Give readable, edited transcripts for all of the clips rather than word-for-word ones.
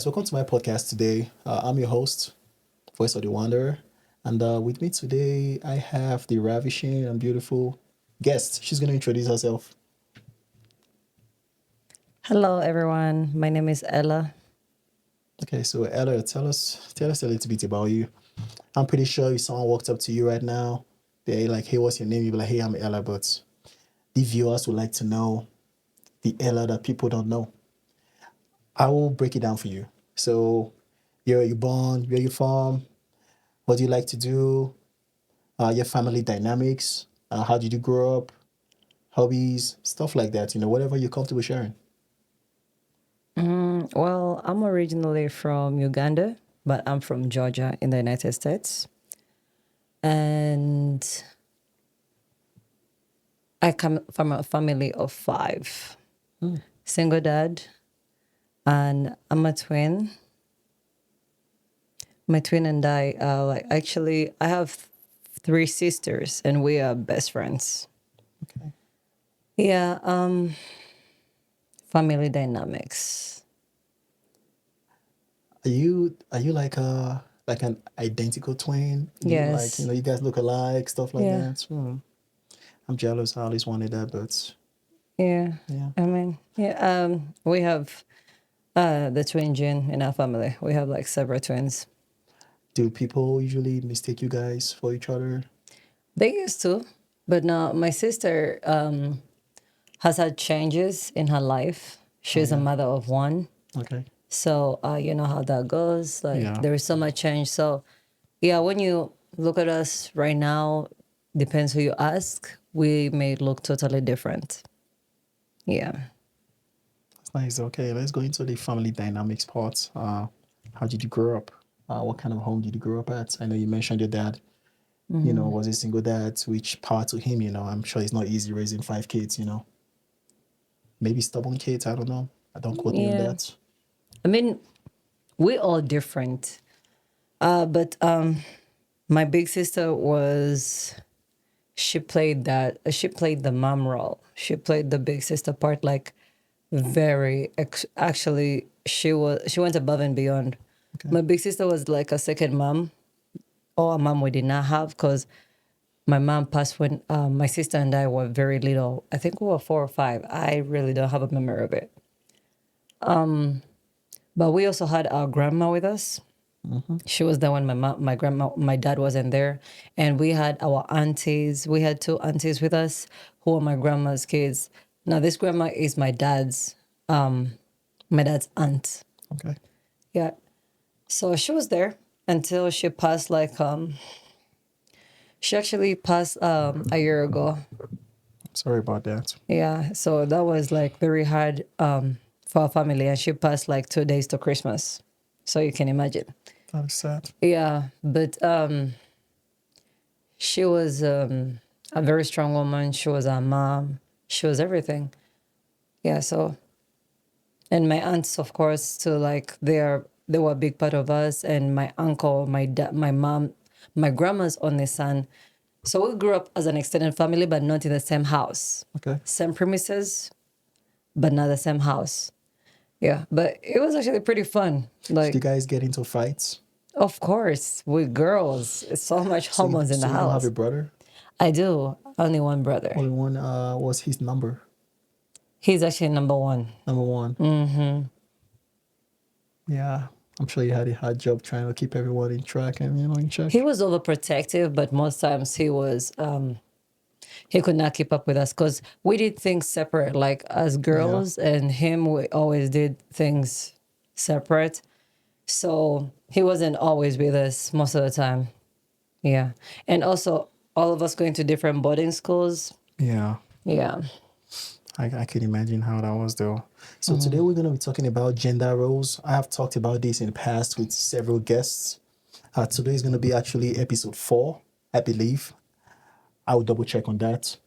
welcome to my podcast today. I'm your host, Voice of the Wanderer, and with me today I have the ravishing and beautiful guest. She's going to introduce herself. Hello, everyone. My name is Ella. Okay, so Ella, tell us a little bit about you. I'm pretty sure if someone walked up to you right now, they like, "Hey, what's your name?" You'd be like, "Hey, I'm Ella," but the viewers would like to know the Ella that people don't know. I will break it down for you. So, where you born? Where you from? What do you like to do? Your family dynamics, how did you grow up, hobbies, stuff like that, whatever you're comfortable sharing. Well, I'm originally from Uganda, but I'm from Georgia in the United States. And I come from a family of five, single dad, and I'm a twin. My twin and I, I have three sisters, and we are best friends. Okay. Yeah, family dynamics. Are you like an identical twin? Do you like, Yes. you guys look alike, stuff like Yeah. that? I'm jealous. I always wanted that, but Yeah. yeah. We have the twin gene in our family. We have like several twins. Do people usually mistake you guys for each other? They used to, but now my sister has had changes in her life. Oh She's a yeah. mother of one. Okay. So, you know how that goes. Like, Yeah. there is so much change. So, yeah, when you look at us right now, depends who you ask, we may look totally different. Yeah. That's nice. Okay, let's go into the family dynamics part. How did you grow up? What kind of home did you grow up at? I know you mentioned your dad. Was a single dad, which power to him, I'm sure it's not easy raising five kids. Maybe stubborn kids, I don't know. I don't quote me on Yeah. that. I mean, we're all different. But my big sister was she played the mom role. She played the big sister part like actually she went above and beyond. Okay. My big sister was like a second mom, or a mom we did not have, because my mom passed when my sister and I were very little. I think we were 4 or 5. I really don't have a memory of it. But we also had our grandma with us. She was there when my dad wasn't there, and we had our aunties. We had two aunties with us who were my grandma's kids. Now this grandma is my dad's aunt. Okay. Yeah, so she was there until she passed. She actually passed a year ago. Sorry about that. Yeah, so that was like very hard for our family, and she passed like 2 days to Christmas. So you can imagine. That is sad. Yeah, but she was a very strong woman. She was a mom. She was everything. Yeah. So, and my aunts, of course, too. Like they were a big part of us. And my uncle, my dad, my mom, my grandma's only son. So we grew up as an extended family, but not in the same house, Okay. same premises, but not the same house. Yeah, but it was actually pretty fun. Did you Like, guys get into fights? of course, with girls, it's so much So you, hormones in the so you don't have a house. brother? I do. Only one brother. Only one. What's his number? He's actually number one. Number one. Mm-hmm. Yeah. I'm sure you had a hard job trying to keep everyone in track and in check. He was overprotective, but most times he could not keep up with us because we did things separate. Like as Yeah. girls and him, we always did things separate. So he wasn't always with us most of the time. Yeah. And also all of us going to different boarding schools. Yeah. Yeah. I can imagine how that was though. So today we're going to be talking about gender roles. I have talked about this in the past with several guests. Today is going to be actually episode 4, I believe. I will double check on that.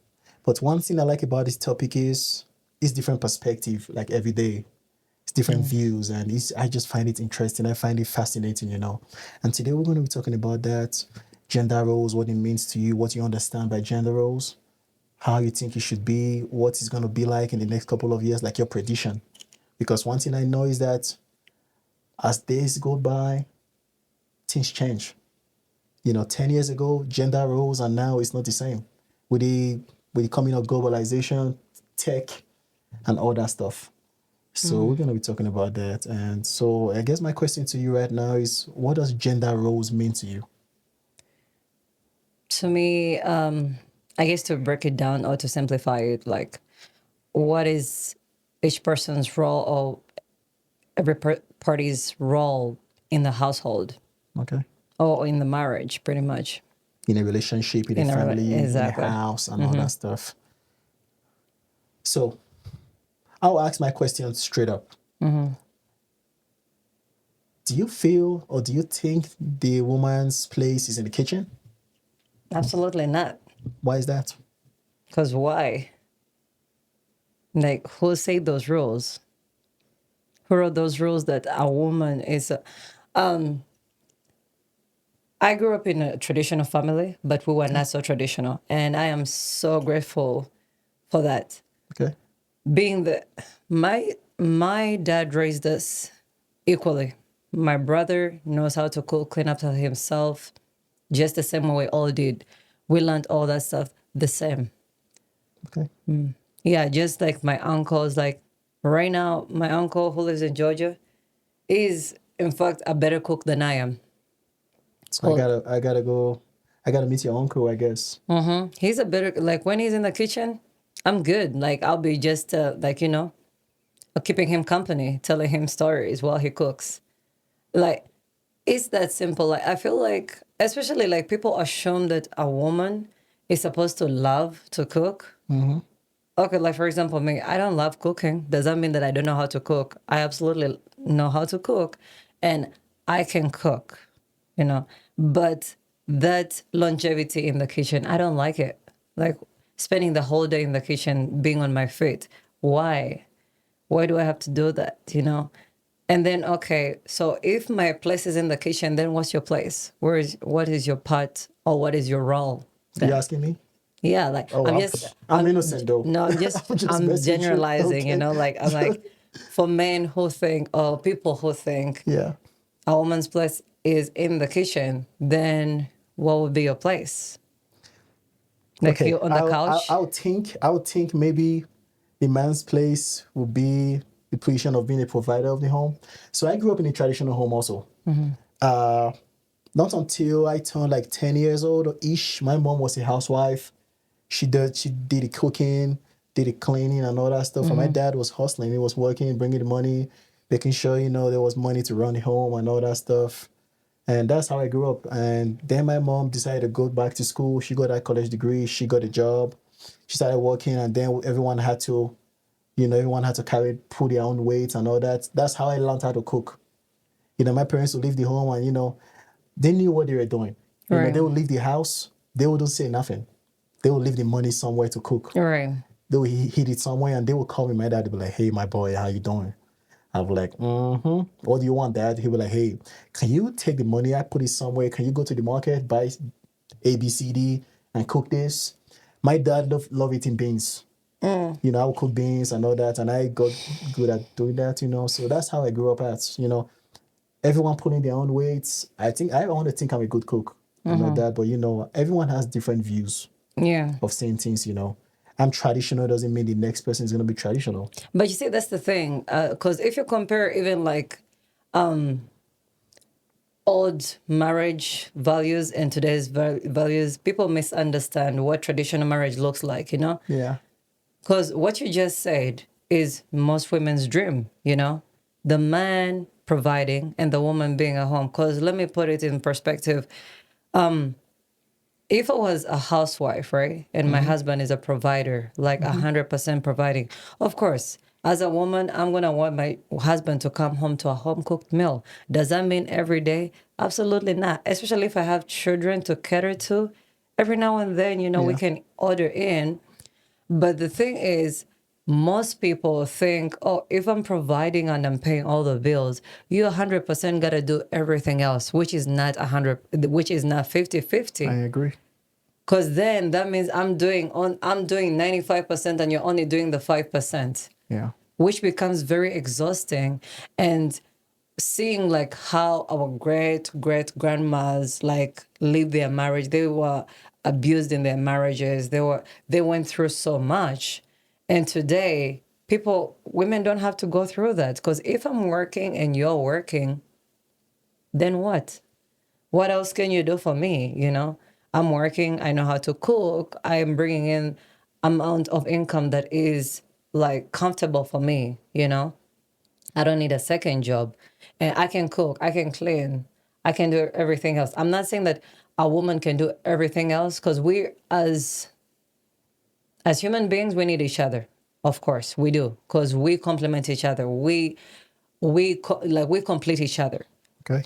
But one thing I like about this topic is it's different perspective, like every day. It's different views, and I just find it interesting. I find it fascinating. And today we're going to be talking about that, gender roles, what it means to you, what you understand by gender roles, how you think it should be, what it's going to be like in the next couple of years, like your prediction. Because one thing I know is that As days go by, things change. 10 years ago, gender roles, and now it's not the same. With the coming of globalization, tech, and all that stuff. So we're gonna be talking about that. And so I guess my question to you right now is, what does gender roles mean to you? To me, I guess to break it down or to simplify it, like what is each person's role or every party's role in the household Okay. or in the marriage, pretty much. In a relationship, in a family, in a Exactly. house, and all that stuff. So I'll ask my question straight up. Do you feel or do you think the woman's place is in the kitchen? Absolutely not. Why is that? Because why? Like, who said those rules? Who wrote those rules that a woman is? I grew up in a traditional family, but we were not so traditional, and I am so grateful for that. Okay. Being that my dad raised us equally. My brother knows how to cook, clean up to himself, just the same way we all did. We learned all that stuff the same. Okay. Yeah, just like my uncles. Like right now, my uncle who lives in Georgia is, in fact, a better cook than I am. So I gotta meet your uncle, I guess. He's a better, like when he's in the kitchen, I'm good. Like I'll be just keeping him company, telling him stories while he cooks. Like it's that simple. Like I feel like, especially like people assume that a woman is supposed to love to cook. Okay, like for example, me, I don't love cooking. Does that mean that I don't know how to cook? I absolutely know how to cook, and I can cook, you know. But that longevity in the kitchen, I don't like it. Like spending the whole day in the kitchen, being on my feet. Why? Why do I have to do that? And then okay, so if my place is in the kitchen, then what's your place? What is your part or what is your role You then? asking me? Yeah, like Oh, I'm innocent though. no, I'm just I'm just I'm messing with you. generalizing, Okay. like I'm like for men who think or people who think Yeah. a woman's place is in the kitchen, then what would be your place? Like Okay. you on the couch? I would think maybe the man's place would be the position of being a provider of the home. So I grew up in a traditional home also. Uh, not until I turned like 10 years old ish, my mom was a housewife. She did the cooking, did the cleaning and all that stuff. And my dad was hustling. He was working, bringing the money, making sure, there was money to run the home and all that stuff. And that's how I grew up. And then my mom decided to go back to school. She got that college degree. She got a job. She started working, and then everyone had to pull their own weight and all that. That's how I learned how to cook. My parents would leave the home, and they knew what they were doing. Right. They would leave the house. They wouldn't say nothing. They would leave the money somewhere to cook. Right. They would hid it somewhere, and they would call me. My dad would be like, "Hey, my boy, how you doing?" I'd be like, "Mm-hmm. What do you want, Dad?" He'd be like, "Hey, can you take the money I put it somewhere? Can you go to the market, buy A, B, C, D, and cook this?" My dad love eating beans. I would cook beans and all that, and I got good at doing that. So that's how I grew up at. Everyone putting their own weights. I want to think I'm a good cook and all that, but everyone has different views Yeah. of saying things. I'm traditional doesn't mean the next person is gonna be traditional. But you see, that's the thing. Because if you compare even like old marriage values and today's values, people misunderstand what traditional marriage looks like. Yeah. Because what you just said is most women's dream. The man providing and the woman being at home. Because let me put it in perspective. If I was a housewife, right, and my husband is a provider, like 100% providing, of course, as a woman, I'm going to want my husband to come home to a home cooked meal. Does that mean every day? Absolutely not. Especially if I have children to cater to. Every now and then, we Yeah. can order in. But the thing is, most people think, oh, if I'm providing and I'm paying all the bills, you 100% got to do everything else, which is not 100, which is not 50-50. I agree. Because then that means I'm doing 95% and you're only doing the 5%, Yeah. which becomes very exhausting. And seeing like how our great great grandmas like lived their marriage. They were abused in their marriages. They went through so much. And today women don't have to go through that, because if I'm working and you're working, then what else can you do for me? I'm working, I know how to cook, I am bringing in amount of income that is like comfortable for me. I don't need a second job. And I can cook, I can clean, I can do everything else. I'm not saying that a woman can do everything else, because we as human beings, we need each other. Of course, we do, because we complement each other. We complete each other, Okay.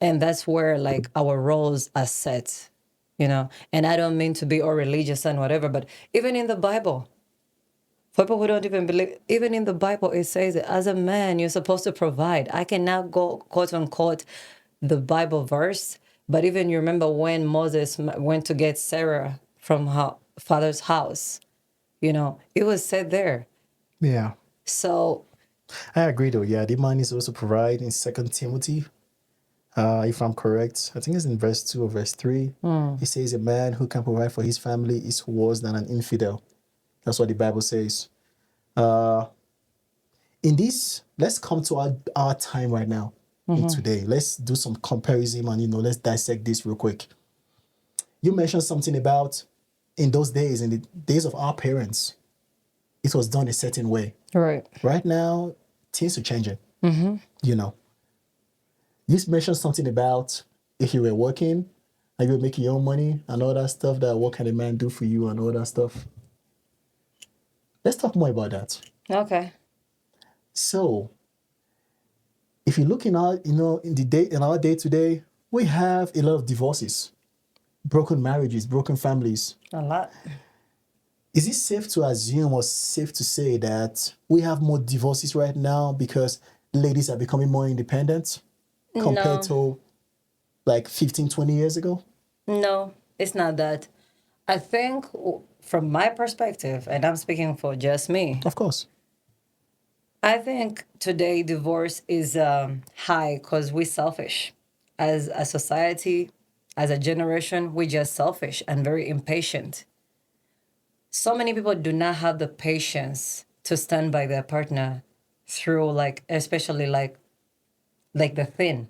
and that's where like our roles are set. And I don't mean to be all religious and whatever, but even in the Bible, for people who don't even believe, even in the Bible, it says that as a man, you're supposed to provide. I cannot go quote unquote the Bible verse, but even you remember when Moses went to get Sarah from her father's house, it was said there. Yeah. So, I agree though. Yeah, the man is also provide in Second Timothy. If I'm correct, I think it's in verse 2 or verse 3. It says a man who can provide for his family is worse than an infidel. That's what the Bible says. Uh, in this, let's come to our time right now. In today, let's do some comparison and let's dissect this real quick. You mentioned something about in those days, in the days of our parents, it was done a certain way. right. Right now, things are changing. You know, you mentioned something about if you were working and you were making your own money and all that stuff, that what can a man do for you and all that stuff. Let's talk more about that. Okay. So, if you look in our, in our day to day, we have a lot of divorces, broken marriages, broken families. A lot. Is it safe to assume or safe to say that we have more divorces right now because ladies are becoming more independent compared No, to like 15, 20 years ago? no, it's not that. I think from my perspective, and I'm speaking for just me, Of course. I think today divorce is high because we're selfish. As a society, as a generation, we're just selfish and very impatient. So many people do not have the patience to stand by their partner through, like, especially like the thin,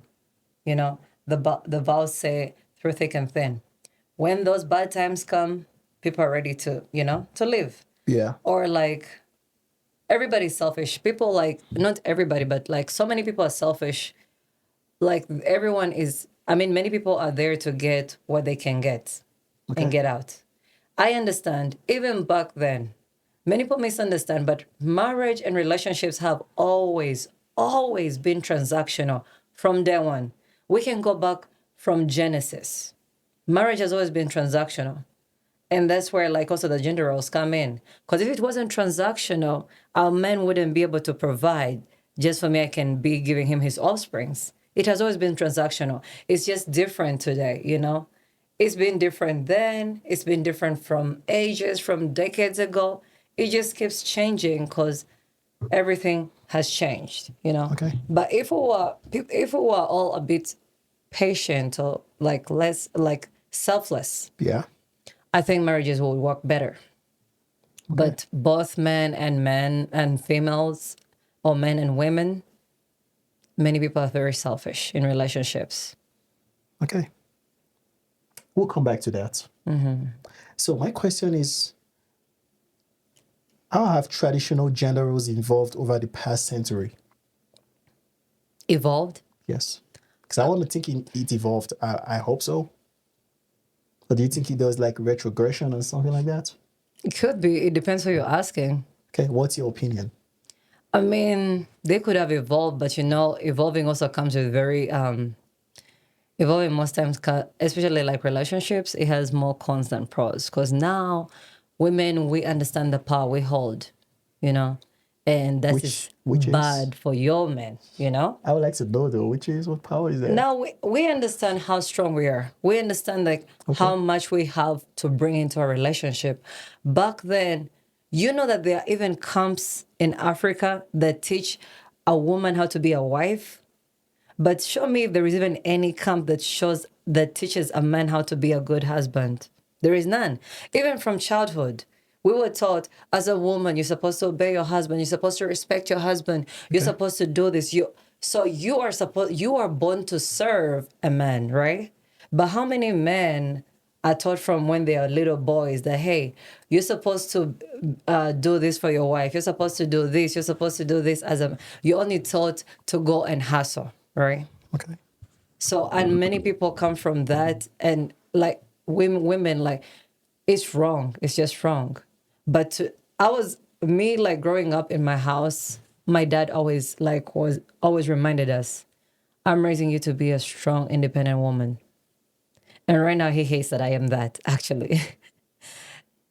the vows say through thick and thin. When those bad times come, people are ready to live. Yeah. Or like everybody's selfish. People, like, not everybody, but like so many people are selfish. Like everyone is, I mean, many people are there to get what they can get Okay. and get out. I understand, even back then, many people misunderstand, but marriage and relationships have always been transactional from day one. We can go back from Genesis. Marriage has always been transactional. And that's where, like, also the gender roles come in. Because if it wasn't transactional, our men wouldn't be able to provide. Just for me, I can be giving him his offsprings. It has always been transactional. It's just different today. It's been different then. It's been different from ages, from decades ago. It just keeps changing because everything has changed. Okay. But if we were all a bit patient or like less like selfless, Yeah. I think marriages will work better. But both men and females, or men and women, many people are very selfish in relationships. Okay. We'll come back to that. So my question is, how have traditional gender roles evolved over the past century? Evolved? Yes. Because I want to think it evolved. I hope so. Or do you think it does like retrogression or something like that? It could be. It depends who you're asking. Okay, what's your opinion? I mean, they could have evolved, but evolving also comes with very evolving most times, especially like relationships, it has more cons than pros. Because now, women, we understand the power we hold, you know, and that is Which is, bad for your men. I would like to know though, which is, what power is that? Now we understand how strong we are. We understand like how much we have to bring into a relationship. Back then, that there are even camps in Africa that teach a woman how to be a wife. But show me if there is even any camp that teaches a man how to be a good husband. There is none. Even from childhood, we were taught as a woman, you're supposed to obey your husband, you're supposed to respect your husband, you're Okay. supposed to do this. You are born to serve a man, right? But how many men are taught from when they are little boys that, hey, you're supposed to do this for your wife, you're supposed to do this, you're supposed to do this you're only taught to go and hustle, right? Okay. So, and many people come from that, and like women like, it's wrong. It's just wrong. But me like growing up in my house. My dad always was always reminded us, I'm raising you to be a strong, independent woman. And right now he hates that I am that actually.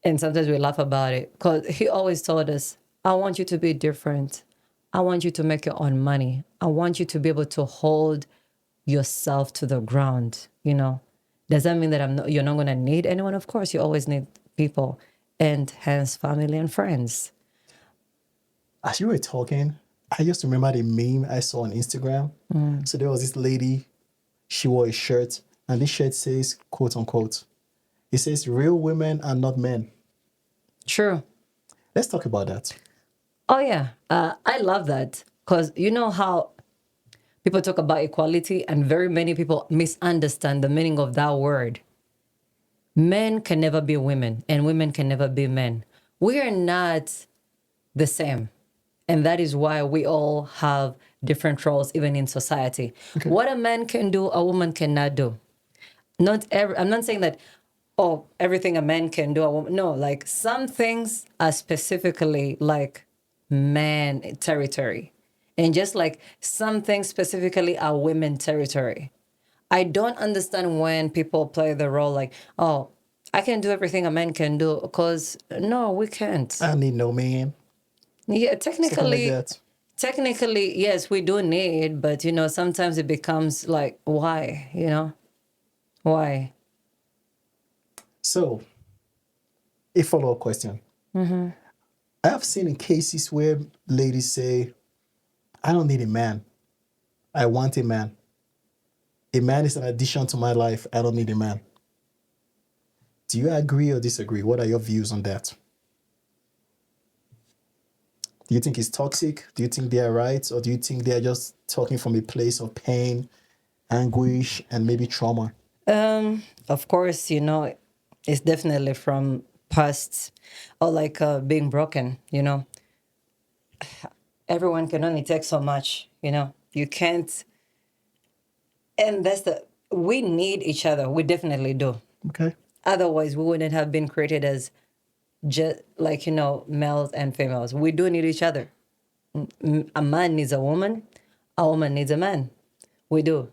And sometimes we laugh about it because he always told us, I want you to be different. I want you to make your own money. I want you to be able to hold yourself to the ground, you know. Does that mean that you're not going to need anyone? Of course, you always need people, and hence family and friends. As you were talking, I just remember the meme I saw on Instagram. So there was this lady, she wore a shirt, and this shirt says, quote unquote, it says, real women are not men. True. Let's talk about that. Oh, yeah. I love that because you know how people talk about equality, and very many people misunderstand the meaning of that word. Men can never be women, and women can never be men. We are not the same. And that is why we all have different roles, even in society. Okay. What a man can do, a woman cannot do. I'm not saying that, oh, everything a man can do, a woman. No, like some things are specifically like man territory. And just like some things specifically are women territory. I don't understand when people play the role like, oh, I can do everything a man can do, because no, we can't. I need no man. Yeah, Something like that. technically, yes, we do need, but you know, sometimes it becomes like, why? You know, why? So, a follow-up question. I have seen in cases where ladies say, I don't need a man. I want a man. A man is an addition to my life. I don't need a man. Do you agree or disagree? What are your views on that? Do you think it's toxic? Do you think they are right? Or do you think they are just talking from a place of pain, anguish, and maybe trauma? Of course, you know, it's definitely from past, or like being broken. You know, everyone can only take so much. You know, you can't, and we need each other. We definitely do. Okay. Otherwise, we wouldn't have been created as just like, you know, males and females. We do need each other. A man needs a woman needs a man. We do.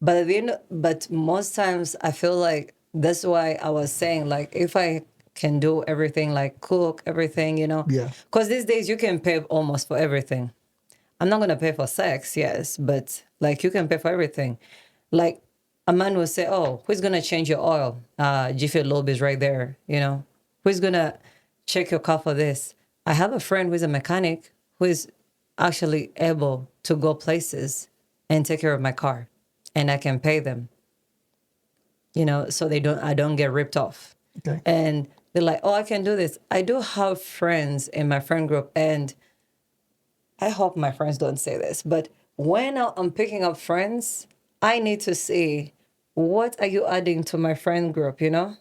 But at the end, but most times I feel like that's why I was saying, like, if I can do everything, like cook everything, you know, Yeah. because these days you can pay almost for everything. I'm not gonna pay for sex, yes, but like you can pay for everything. Like a man will say, "Oh, who's gonna change your oil? Jiffy Lube is right there." You know, who's gonna check your car for this? I have a friend who's a mechanic who is actually able to go places and take care of my car, and I can pay them. You know, so I don't get ripped off. Okay. And they're like, "Oh, I can do this." I do have friends in my friend group, and I hope my friends don't say this, but when I'm picking up friends, I need to see, what are you adding to my friend group, you know?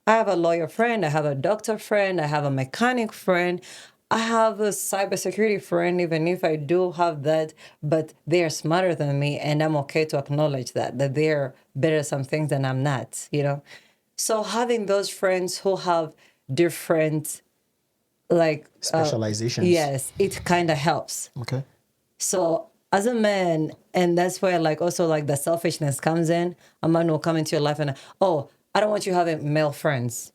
I have a lawyer friend, I have a doctor friend, I have a mechanic friend, I have a cybersecurity friend, even if I do have that, but they are smarter than me, and I'm okay to acknowledge that they're better at some things than I'm not, you know? So having those friends who have different, like, Specializations. yes, it kind of helps. Okay. So as a man, and that's where like also like the selfishness comes in. A man will come into your life and, oh, I don't want you having male friends.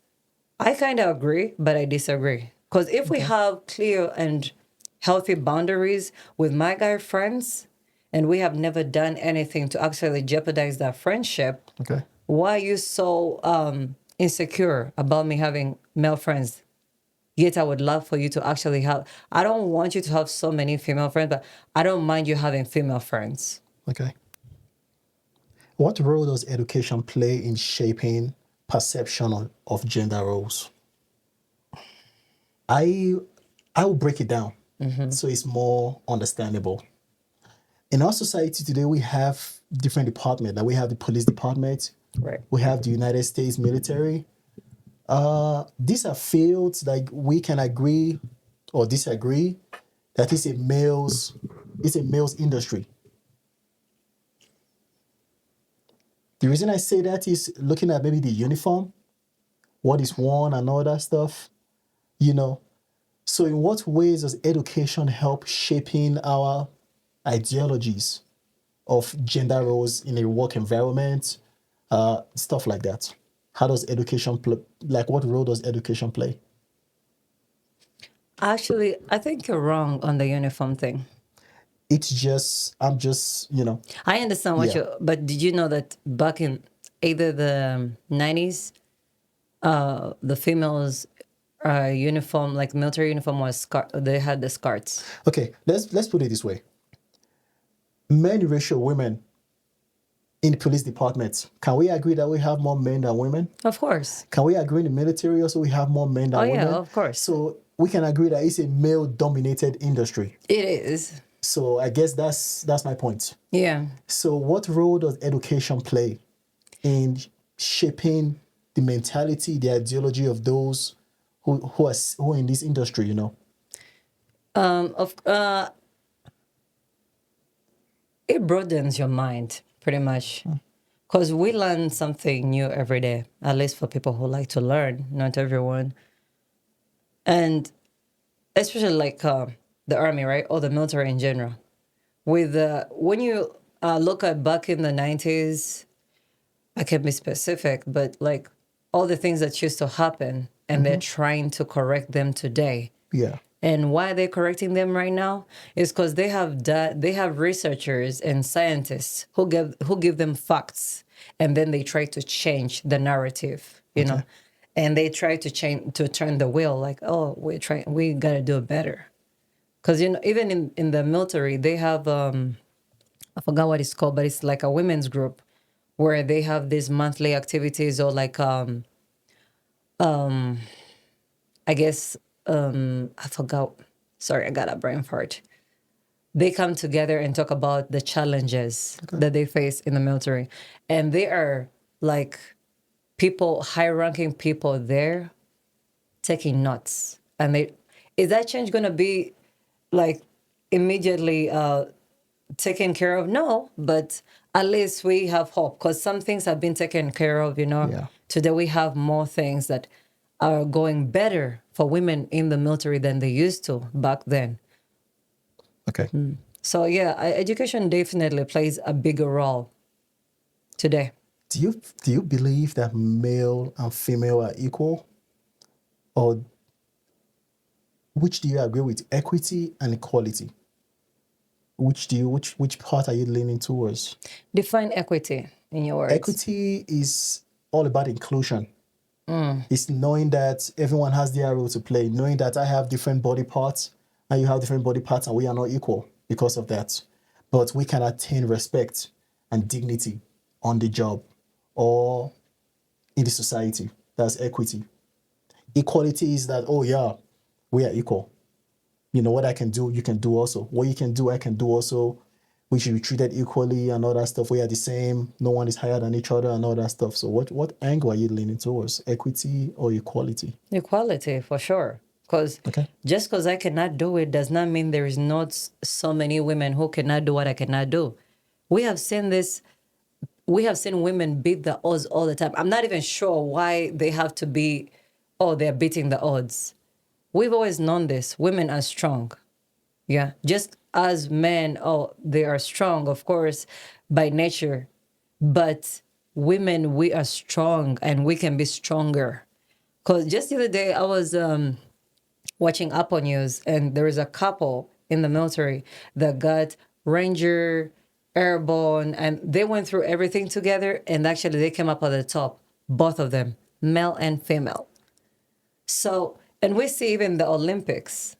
I kind of agree, but I disagree. Because if we have clear and healthy boundaries with my guy friends, and we have never done anything to actually jeopardize that friendship, Okay. why are you so insecure about me having male friends? Yet I would love for you to actually have, I don't want you to have so many female friends, but I don't mind you having female friends. Okay. What role does education play in shaping perception of gender roles? I I will break it down so it's more understandable. In our society today, we have different departments. Like we have the police department, Right. we have the United States military. These are fields like we can agree or disagree that it's a male's industry. The reason I say that is looking at maybe the uniform, what is worn and all that stuff, you know. So in what ways does education help shaping our ideologies of gender roles in a work environment, stuff like that? How does education play? Like, what role does education play? Actually, I think you're wrong on the uniform thing. It's just, I'm just, I understand what yeah. you, but did you know that back in either the 90s, the females' uniform, like military uniform, was they had the skirts. Okay, let's put it this way. Many racial women in the police departments, can we agree that we have more men than women? Of course. Can we agree in the military also we have more men Oh, than yeah, women? of course. So we can agree that it's a male-dominated industry. It is. So I guess that's my point. Yeah. So what role does education play in shaping the mentality, the ideology of those who are in this industry, Of It broadens your mind pretty much. Because we learn something new every day, at least for people who like to learn, not everyone. And especially like the army, right? Or the military in general. With when you look at back in the 90s, I can be specific, but like all the things that used to happen and they're trying to correct them today. Yeah. And why they're correcting them right now is because they have researchers and scientists who give them facts, and then they try to change the narrative, Okay. and they try to turn the wheel like, oh, we gotta do it better, because even in the military they have I forgot what it's called, but it's like a women's group where they have these monthly activities or like I guess I forgot. Sorry, I got a brain fart. They come together and talk about the challenges that they face in the military. And they are like people, high ranking people there taking notes. And is that change gonna be like immediately taken care of? No, but at least we have hope because some things have been taken care of, Yeah. Today we have more things that are going better for women in the military than they used to back then. Okay. So yeah, education definitely plays a bigger role today. Do you believe that male and female are equal? Or which do you agree with? Equity and equality? Which part are you leaning towards? Define equity in your words. Equity is all about inclusion. It's knowing that everyone has their role to play, knowing that I have different body parts and you have different body parts and we are not equal because of that. But we can attain respect and dignity on the job or in the society. That's equity. Equality is that, oh yeah, we are equal. What I can do, you can do also. What you can do, I can do also. We should be treated equally and all that stuff. We are the same. No one is higher than each other and all that stuff. So what angle are you leaning towards? Equity or equality? Equality for sure. Because Okay. just because I cannot do it does not mean there is not so many women who cannot do what I cannot do. We have seen this. We have seen women beat the odds all the time. I'm not even sure why they have to be, oh, they're beating the odds. We've always known this. Women are strong. Yeah. Just as men, oh, they are strong, of course, by nature. But women, we are strong and we can be stronger. Because just the other day, I was watching Apple News, and there is a couple in the military that got Ranger, Airborne, and they went through everything together, and actually they came up at the top, both of them, male and female. So, and we see even the Olympics.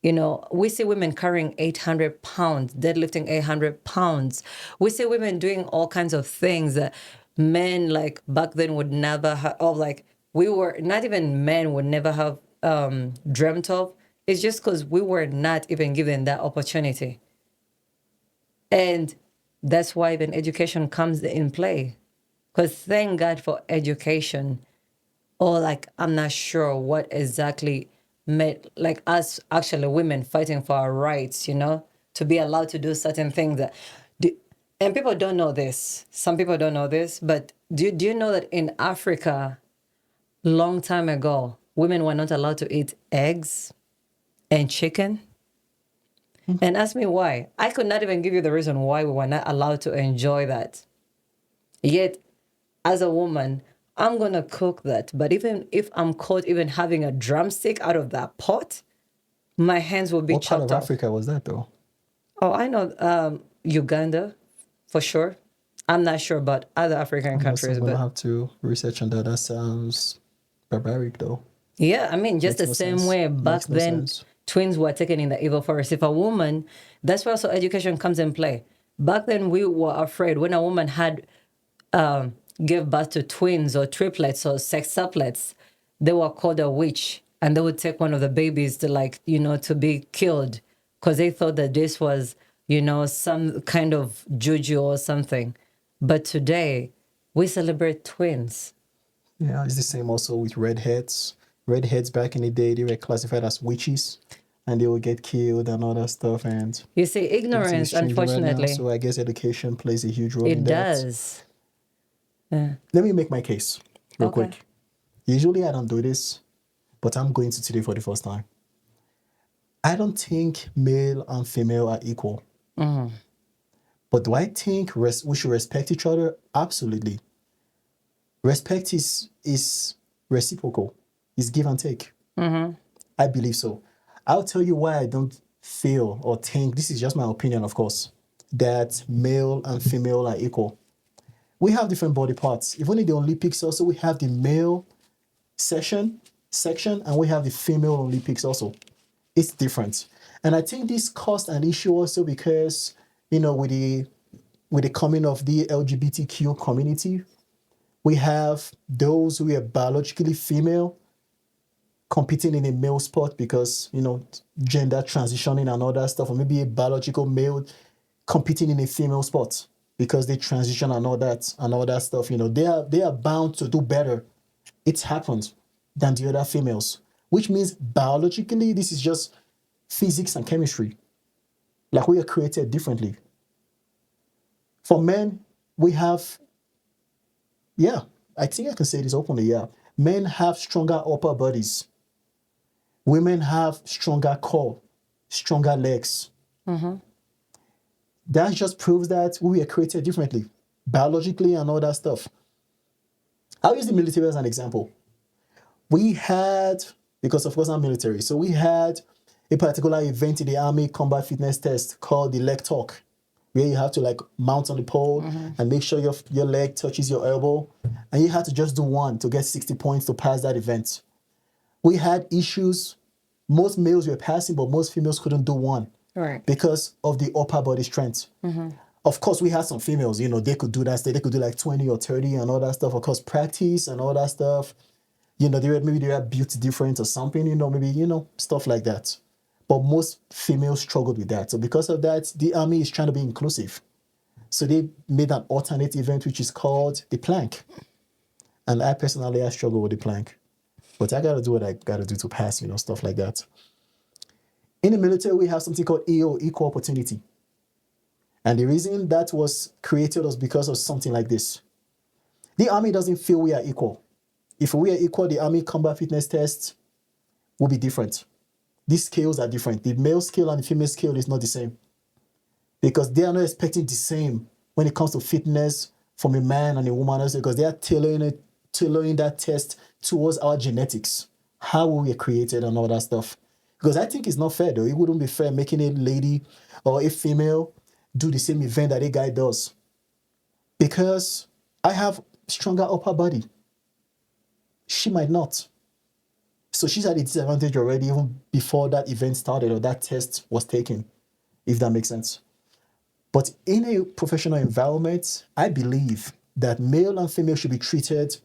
You know, we see women carrying 800 pounds, deadlifting 800 pounds. We see women doing all kinds of things that men like back then would never have, or like we were, not even men would never have dreamt of. It's just because we were not even given that opportunity. And that's why even education comes in play. Because thank God for education. Or like, I'm not sure what exactly made like us actually women fighting for our rights, you know, to be allowed to do certain things that do, and people don't know this. Some people don't know this, but do you know that in Africa, long time ago, women were not allowed to eat eggs and chicken? And ask me why. I could not even give you the reason why we were not allowed to enjoy that. Yet, as a woman, I'm gonna cook that. But even if I'm caught even having a drumstick out of that pot, my hands will be What part of chopped off. Africa was that though? Oh, I know Uganda, for sure. I'm not sure about other African I'm countries, gonna but have to research on that. That sounds barbaric though. yeah, I mean, just Makes the no same sense. way back Makes no then, sense. twins were taken in the evil forest. If a woman, that's where also education comes in play. Back then, we were afraid when a woman had gave birth to twins or triplets or sextuplets, they were called a witch, and they would take one of the babies to, like, you know, to be killed because they thought that this was, you know, some kind of juju or something. But today, we celebrate twins. Yeah, it's the same also with redheads. Redheads back in the day, they were classified as witches, and they would get killed and all that stuff. And You see, everything is ignorance, changing right now. unfortunately, So I guess education plays a huge role in it that. does. Yeah. Let me make my case real Okay. quick. Usually I don't do this, but I'm going to today for the first time. I don't think male and female are equal. But do I think we should respect each other? Absolutely. Respect is reciprocal. It's give and take. I believe so. I'll tell you why I don't feel or think, this is just my opinion, of course, that male and female are equal. We have different body parts. Even in the Olympics also, we have the male section and we have the female Olympics also. It's different. And I think this caused an issue also because, you know, with the coming of the LGBTQ community, we have those who are biologically female competing in a male sport because, you know, gender transitioning and all that stuff, or maybe a biological male competing in a female sport because they transition and all that stuff. You know, they are bound to do better. It happens than the other females, which means biologically this is just physics and chemistry. Like we are created differently. For men, we have, yeah, I think I can say this openly, yeah. Men have stronger upper bodies. Women have stronger core, stronger legs. That just proves that we were created differently, biologically and all that stuff. I'll use the military as an example. We had, because of course I'm military, so we had a particular event in the Army combat fitness test called the leg talk, where you have to like mount on the pole and make sure your leg touches your elbow. And you had to just do one to get 60 points to pass that event. We had issues. Most males were passing, but most females couldn't do one Right. because of the upper body strength. Of course, we had some females, you know, they could do that. They could do like 20 or 30 and all that stuff. Of course, practice and all that stuff. You know, maybe they were beauty different or something, you know, maybe, you know, stuff like that. But most females struggled with that. So because of that, the Army is trying to be inclusive. So they made an alternate event, which is called the plank. And I struggle with the plank. But I got to do what I got to do to pass, you know, stuff like that. In the military, we have something called EO, equal opportunity. And the reason that was created was because of something like this. The Army doesn't feel we are equal. If we are equal, the Army combat fitness test will be different. These scales are different. The male scale and the female scale is not the same because they are not expecting the same when it comes to fitness from a man and a woman also because they are tailoring that test towards our genetics, how we were created and all that stuff. Because I think it's not fair though. It wouldn't be fair making a lady or a female do the same event that a guy does. Because I have stronger upper body. She might not. So she's at a disadvantage already even before that event started or that test was taken, if that makes sense. But in a professional environment, I believe that male and female should be treated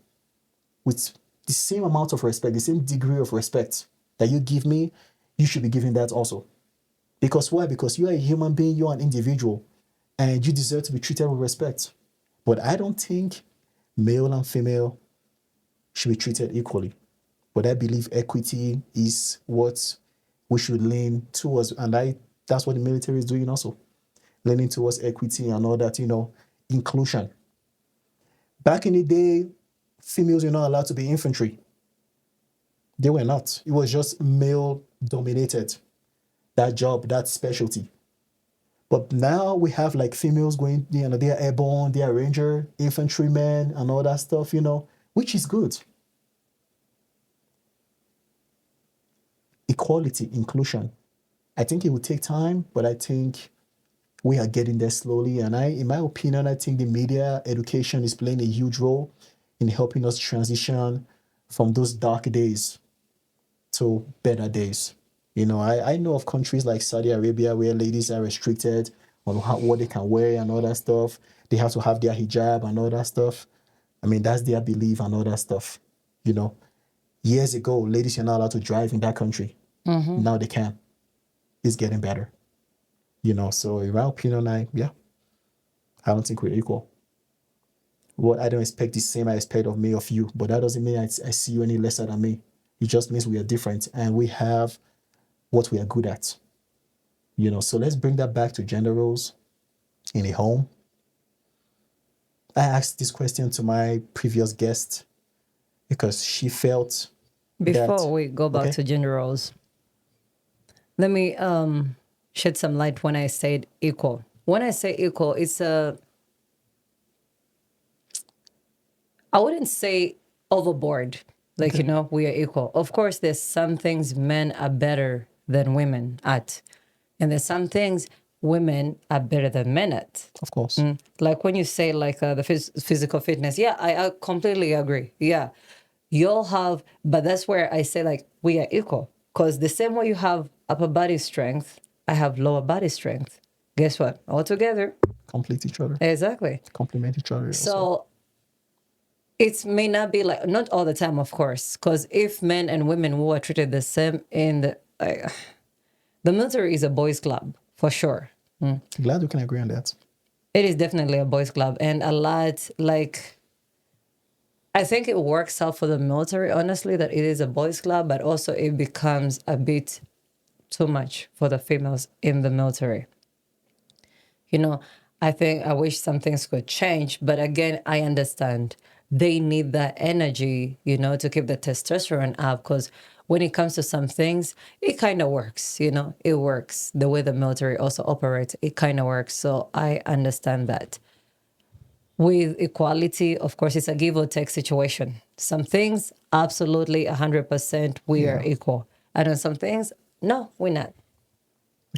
with the same amount of respect, the same degree of respect that you give me, you should be giving that also. Because why? Because you are a human being, you are an individual, and you deserve to be treated with respect. But I don't think male and female should be treated equally. But I believe equity is what we should lean towards. And that's what the military is doing also. Leaning towards equity and all that, inclusion. Back in the day, females were not allowed to be infantry. They were not. It was just male dominated, that job, that specialty. But now we have like females going, they are airborne, they are ranger, infantrymen, and all that stuff, which is good. Equality, inclusion. I think it will take time, but I think we are getting there slowly. And in my opinion, I think the media education is playing a huge role in helping us transition from those dark days to better days. I know of countries like Saudi Arabia where ladies are restricted on what they can wear and all that stuff. They have to have their hijab and all that stuff. I mean, that's their belief and all that stuff. You know, Years ago, ladies are not allowed to drive in that country. Now they can. It's getting better. So in my opinion, I don't think we're equal. What I don't expect the same I expect of me of you, but that doesn't mean I see you any lesser than me. It just means we are different and we have what we are good at. So let's bring that back to gender roles in a home. I asked this question to my previous guest because she felt Before that we go back okay, to gender roles, let me shed some light when I said equal. When I say equal, it's I wouldn't say overboard. Like, we are equal. Of course, there's some things men are better than women at. And there's some things women are better than men at. of course, Like when you say like the physical fitness, yeah, I completely agree. Yeah, you'll have, but that's where I say like we are equal. Because the same way you have upper body strength, I have lower body strength. Guess what? All together. complete each other, Exactly. complement each other also. So it may not be like, not all the time, of course, because if men and women were treated the same in the military is a boys' club, for sure. Glad we can agree on that. It is definitely a boys' club. And a lot, like, I think it works out for the military, honestly, that it is a boys' club, but also it becomes a bit too much for the females in the military. I think I wish some things could change, but again, I understand they need that energy, to keep the testosterone up. Because when it comes to some things, it kind of works, it works. The way the military also operates, it kind of works. So I understand that. With equality, of course, it's a give or take situation. Some things, absolutely 100%, we are Yeah. equal. And on some things, no, we're not.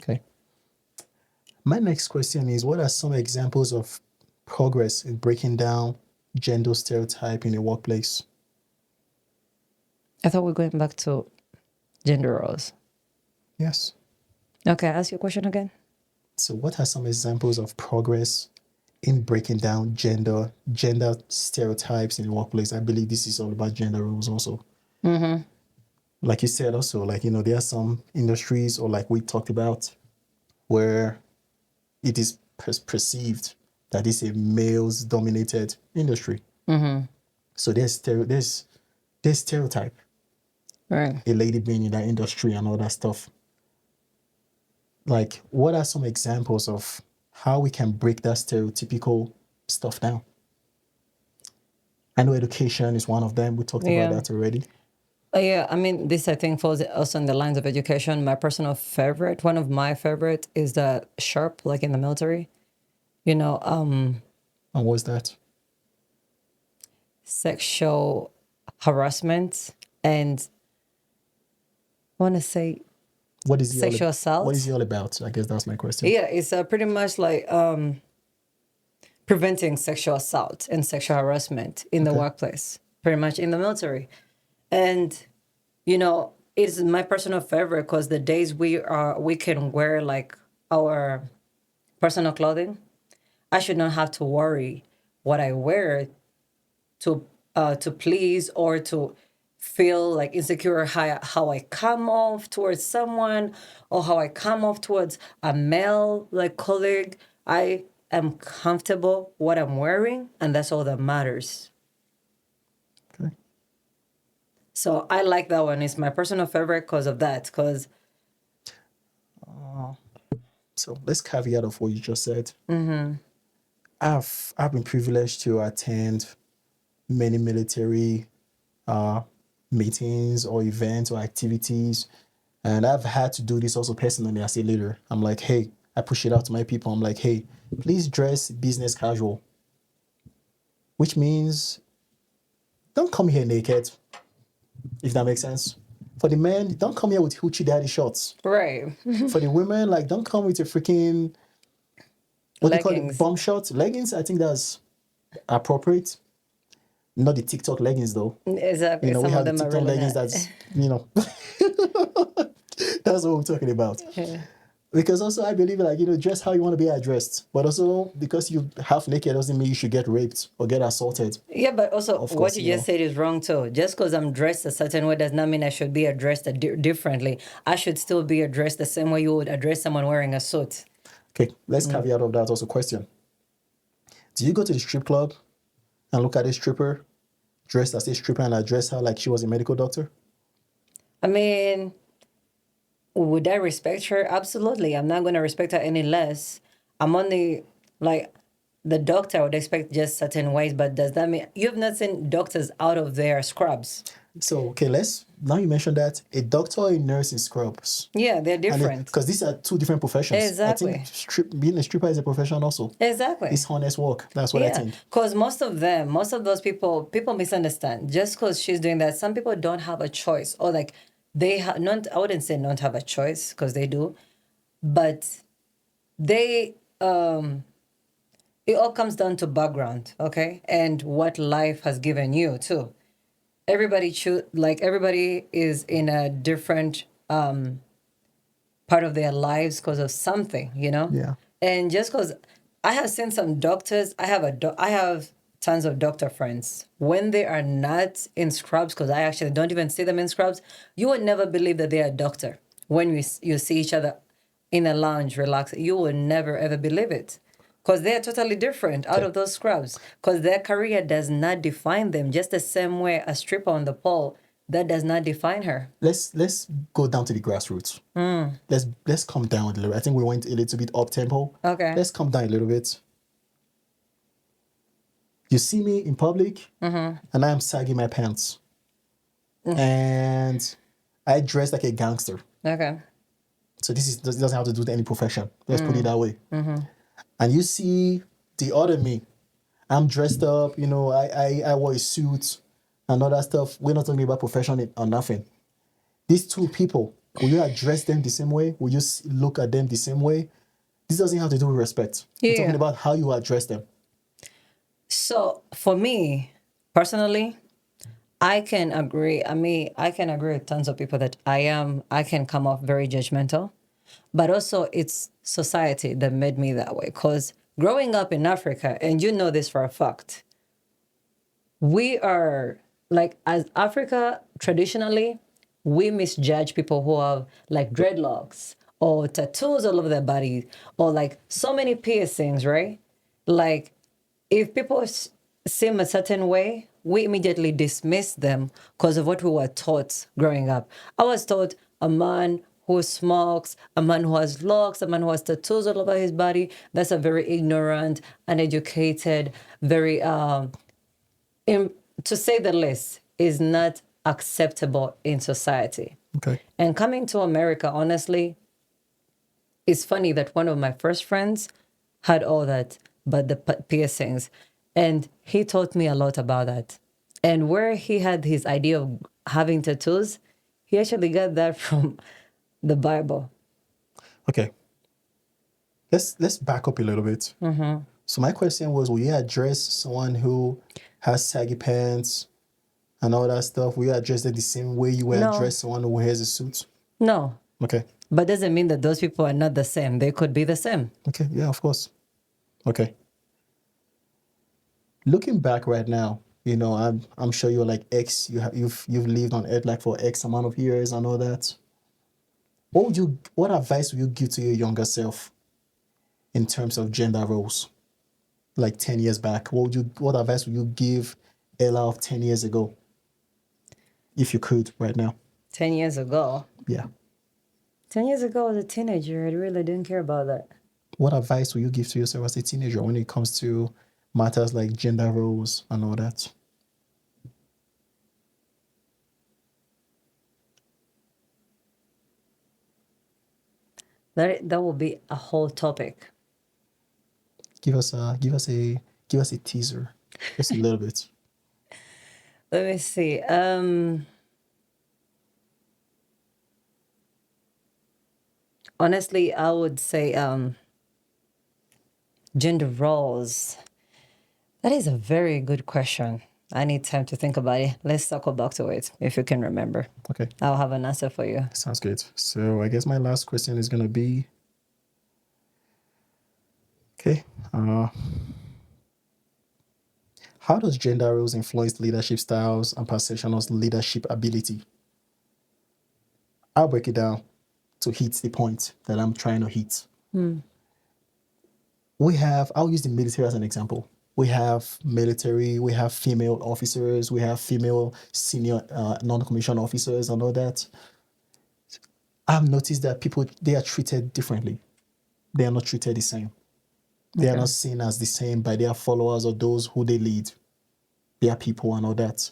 Okay. My next question is, what are some examples of progress in breaking down gender stereotype in the workplace? I thought we are going back to gender roles. Yes. Okay, ask your question again. So what are some examples of progress in breaking down gender stereotypes in the workplace? I believe this is all about gender roles also. Like you said also, like, there are some industries or like we talked about where it is perceived that it's a males dominated industry. So there's stereotype, Right. a lady being in that industry and all that stuff. Like, what are some examples of how we can break that stereotypical stuff down? I know education is one of them. We talked about that already. Yeah, I mean, this I think falls also in the lines of education. My personal favorite, one of my favorite, is the sharp, like in the military. And what's that? Sexual harassment and I want to say What is sexual assault. What is it all about? I guess that's my question. Yeah, it's pretty much like preventing sexual assault and sexual harassment in the workplace, pretty much in the military. And, it's my personal favorite because the days we can wear like our personal clothing, I should not have to worry what I wear to please or to feel like insecure how I come off towards someone or how I come off towards a male like colleague. I am comfortable what I'm wearing, and that's all that matters. Okay. So I like that one. It's my personal favorite because of that. Because So let's caveat of what you just said. I've been privileged to attend many military uh, meetings or events or activities, and I've had to do this also personally as a leader. I'm like, hey, I push it out to my people. I'm like, hey, please dress business casual, which means don't come here naked, if that makes sense. For the men, don't come here with hoochie daddy shorts. right, For the women, like don't come with a freaking what do you call it, leggings. bomb shorts, leggings. I think that's appropriate. Not the TikTok leggings though. Exactly. We Some of have the them are TikTok really leggings. not. That's that's what we're talking about. Yeah. Because also I believe like dress how you want to be addressed, but also because you half naked doesn't mean you should get raped or get assaulted. Yeah, but also Of what course, you just said is wrong too. Just because I'm dressed a certain way does not mean I should be addressed differently. I should still be addressed the same way you would address someone wearing a suit. Okay, let's caveat of that also question. Do you go to the strip club and look at a stripper dressed as a stripper and address her like she was a medical doctor? I mean, would I respect her? Absolutely. I'm not going to respect her any less. I'm only like the doctor I would expect just certain ways, but does that mean you've not seen doctors out of their scrubs? So okay, let's now you mentioned that a doctor or a nurse in scrubs. Yeah, they're And different. because these are two different professions. I think Exactly. being a stripper is a profession also. Exactly. It's honest work. That's what I Yeah, think. because most of those people misunderstand. Just because she's doing that, some people don't have a choice, or like they have not. I wouldn't say don't have a choice because they do, but they it all comes down to background, okay, and what life has given you too. Everybody is in a different part of their lives because of something, Yeah. And just because I have seen some doctors, I have tons of doctor friends. When they are not in scrubs, because I actually don't even see them in scrubs, you would never believe that they are a doctor. When you see each other in a lounge, relax, you would never ever believe it. Because they're totally different out Okay. of those scrubs. Because their career does not define them. Just the same way a stripper on the pole, that does not define her. Let's go down to the grassroots. Let's come down a little. I think we went a little bit up tempo. Okay. Let's come down a little bit. You see me in public, and I am sagging my pants, and I dress like a gangster. Okay. So this doesn't have to do with any profession. Let's put it that way. And you see the other me. I'm dressed up. I wore a suit and all that stuff. We're not talking about profession or nothing. These two people, will you address them the same way? Will you look at them the same way? This doesn't have to do with respect. We're talking Yeah. about how you address them. So for me, personally, I can agree. I can agree with tons of people that I can come off very judgmental, but also it's society that made me that way. Because growing up in Africa, and you know this for a fact, we are like, as Africa traditionally, we misjudge people who have like dreadlocks or tattoos all over their body or like so many piercings, right? Like, if people seem a certain way, we immediately dismiss them because of what we were taught growing up. I was taught a man who smokes, a man who has locks, a man who has tattoos all over his body, that's a very ignorant, uneducated, very to say the least, is not acceptable in society. Okay. And coming to America, honestly, it's funny that one of my first friends had all that, but the piercings. And he taught me a lot about that. And where he had his idea of having tattoos, he actually got that from the Bible. Okay. Let's back up a little bit. So my question was, will you address someone who has saggy pants and all that stuff? Will you address it the same way you will No, address someone who wears a suit? no. Okay. But doesn't mean that those people are not the same. They could be the same. Okay. Yeah, of course. Okay. Looking back right now, I'm sure you're like X. You've lived on Earth like for X amount of years and all that. What advice would you give to your younger self in terms of gender roles? Like 10 years back, what advice would you give Ella of 10 years ago, if you could right now? 10 years ago. Yeah. 10 years ago, I was a teenager. I really didn't care about that. What advice will you give to yourself as a teenager when it comes to matters like gender roles and all that? That will be a whole topic. Give us a teaser, just a little bit. Let me see. Honestly, I would say gender roles. That is a very good question. I need time to think about it. Let's circle back to it if you can remember. Okay, I'll have an answer for you. sounds good. So I guess my last question is gonna be, okay, how does gender roles influence leadership styles and perception of leadership ability? I'll break it down to hit the point that I'm trying to hit. I'll use the military as an example. We have military, we have female officers, we have female senior non-commissioned officers and all that. I've noticed that they are treated differently. They are not treated the same. They are Okay. not seen as the same by their followers or those who they lead, their people and all that.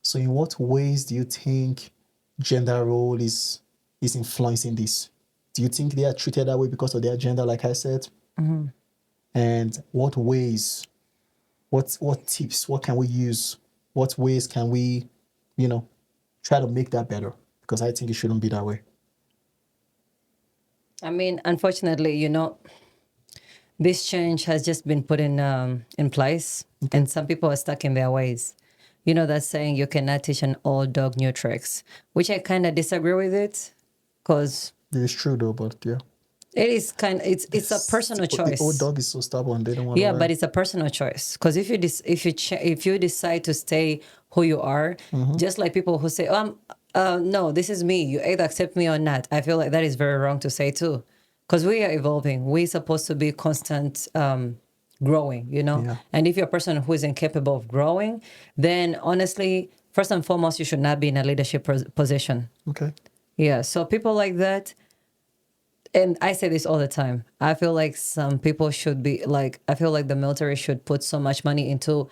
So in what ways do you think gender role is influencing this? Do you think they are treated that way because of their gender, like I said? And what ways, what tips, what can we use? What ways can we, try to make that better? Because I think it shouldn't be that way. I mean, unfortunately, this change has just been put in place, and some people are stuck in their ways. You know that saying, you cannot teach an old dog new tricks, which I kind of disagree with it, because It's true though, but yeah. it is it's a personal The old choice. dog is so stubborn, they don't want to Yeah, learn. but it's a personal choice. Because if you decide to stay who you are, just like people who say, no, this is me. You either accept me or not. I feel like that is very wrong to say too, because we are evolving. We're supposed to be constant growing, Yeah. And if you're a person who is incapable of growing, then honestly, first and foremost, you should not be in a leadership position. Okay. Yeah. So people like that, and I say this all the time. I feel like some people should be like, I feel like the military should put so much money into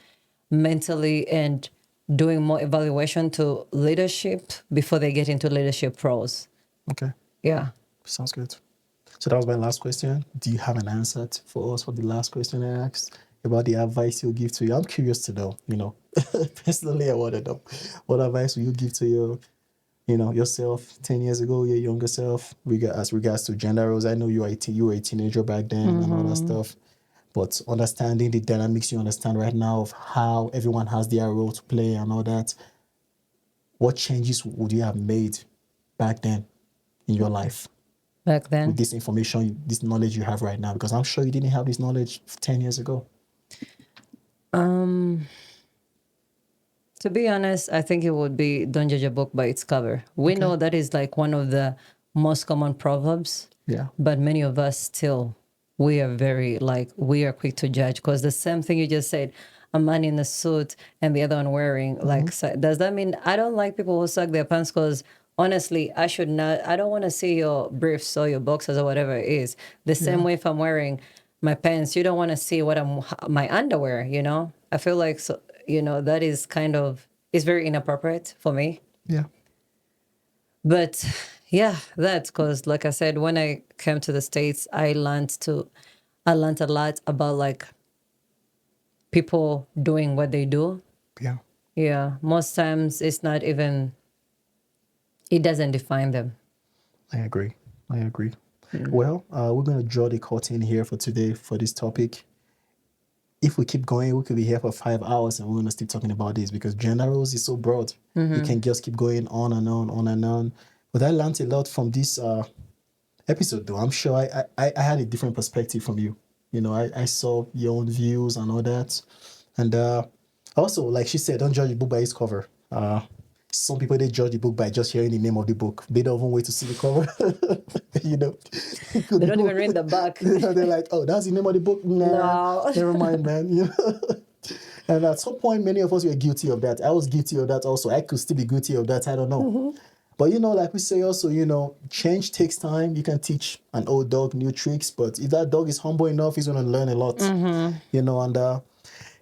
mentally and doing more evaluation to leadership before they get into leadership roles. Okay. Yeah. Sounds good. So that was my last question. Do you have an answer for us for the last question I asked about the advice you'll give to you? I'm curious to know. Personally, I want to know what advice will you give to yourself 10 years ago, your younger self, as regards to gender roles. I know you were a teenager back then and all that stuff, but understanding the dynamics you understand right now of how everyone has their role to play and all that, what changes would you have made back then in your life Back with then. this information, this knowledge you have right now? Because I'm sure you didn't have this knowledge 10 years ago. To be honest, I think it would be don't judge a book by its cover. We know that is like one of the most common proverbs. Yeah. But many of us still, we are quick to judge, because the same thing you just said, a man in a suit and the other one wearing does that mean I don't like people who suck their pants? Because honestly, I don't want to see your briefs or your boxers or whatever it is. The same way if I'm wearing my pants, you don't want to see my underwear, I feel like, so, that is it's very inappropriate for me. Yeah. But yeah, that's because, like I said, when I came to the States, I learned a lot about like people doing what they do. Yeah. Yeah, most times it's not even, it doesn't define them. I agree. Well, we're going to draw the curtain here for today for this topic. if we keep going, we could be here for 5 hours and we're gonna keep talking about this because gender roles is so broad. You can just keep going on and on and on. But I learned a lot from this episode, though. I'm sure I had a different perspective from you. I saw your own views and all that. And also, like she said, don't judge a book by its cover. Some people, they judge the book by just hearing the name of the book. They don't even wait to see the cover. you know, They don't even read the back. They're like, oh, that's the name of the book. Nah, No. never mind, man. And at some point, many of us were guilty of that. I was guilty of that also. I could still be guilty of that. I don't know. But like we say also, change takes time. You can teach an old dog new tricks, but if that dog is humble enough, he's gonna learn a lot. And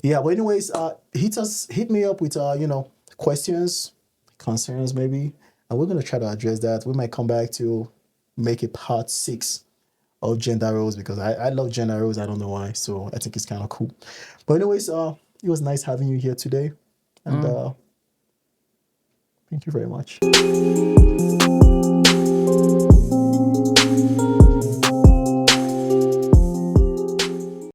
yeah. But anyways, hit me up with questions, concerns maybe, and we're gonna try to address that. We might come back to make a part 6 of gender roles because I love gender roles. I don't know why, so I think it's kind of cool. But anyways, it was nice having you here today, and thank you very much.